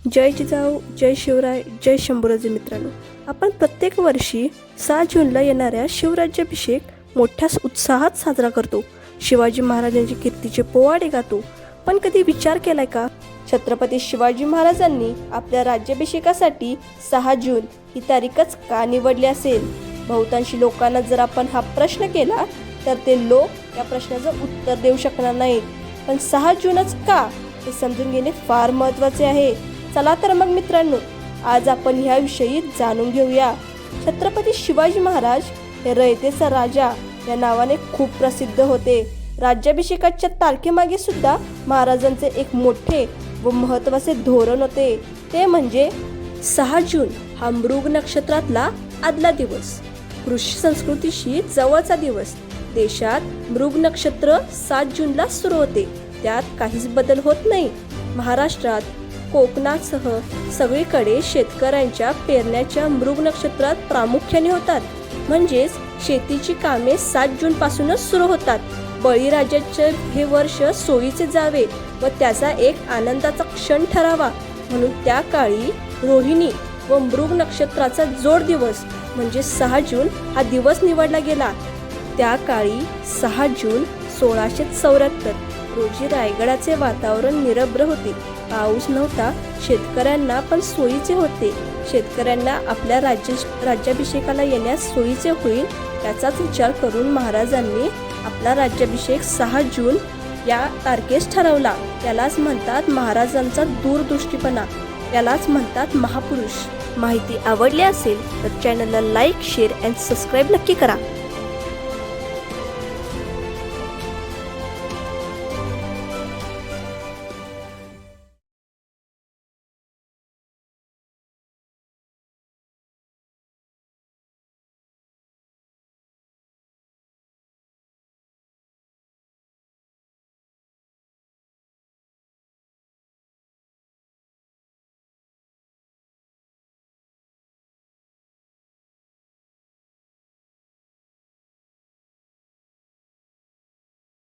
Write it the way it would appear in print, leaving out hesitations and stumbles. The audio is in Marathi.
जय जिजाऊ, जय शिवराय, जय शंभूराजे. मित्रांनो, आपण प्रत्येक वर्षी 6 जूनला येणाऱ्या शिवराज्याभिषेक मोठ्या उत्साहात साजरा करतो. शिवाजी महाराजांची कीर्तीचे पोवाडे गातो. पण कधी विचार केलाय का, छत्रपती शिवाजी महाराजांनी आपल्या राज्याभिषेकासाठी 6 जून ही तारीखच का निवडली असेल? बहुतांशी लोकांना जर आपण हा प्रश्न केला तर ते लोक या प्रश्नाचं उत्तर देऊ शकणार नाहीत. पण 6 जूनच का, हे समजून घेणे फार महत्त्वाचे आहे. चला तर मग मित्रांनो, आज आपण ह्याविषयी जाणून घेऊया. छत्रपती शिवाजी महाराज हे रयतेचा राजा या नावाने खूप प्रसिद्ध होते. राज्याभिषेकाच्या तारखेमागे सुद्धा महाराजांचे एक मोठे व महत्त्वाचे धोरण होते. ते म्हणजे 6 जून हा मृग नक्षत्रातला आदला दिवस, कृषी संस्कृतीशी जवळचा दिवस. देशात मृग नक्षत्र 7 जूनला सुरू होते. त्यात काहीच बदल होत नाही. महाराष्ट्रात, कोकणासह सगळीकडे शेतकऱ्यांच्या पेरण्याच्या मृग नक्षत्रात प्रामुख्याने होतात. म्हणजेच शेतीची कामे 7 जून पासूनच सुरू होतात. बळीराजाचे हे वर्ष सोयीचे जावे व त्याचा एक आनंदाचा क्षण ठरावा म्हणून त्या काळी रोहिणी व मृग नक्षत्राचा जोड दिवस म्हणजे 6 जून हा दिवस निवडला गेला. त्या काळी 6 जून 1674 रोजी रायगडाचे वातावरण निरभ्र होते. पाऊस नव्हता. शेतकऱ्यांना पण सोयीचे होते. शेतकऱ्यांना आपल्या राज्याभिषेकाला येण्यास सोयीचे होईल याचाच विचार करून महाराजांनी आपला राज्याभिषेक 6 जून या तारखेस ठरवला. यालाच म्हणतात महाराजांचा दूरदृष्टीपणा. यालाच म्हणतात महापुरुष. माहिती आवडली असेल तर चॅनलला लाईक, शेअर अँड सबस्क्राईब नक्की करा.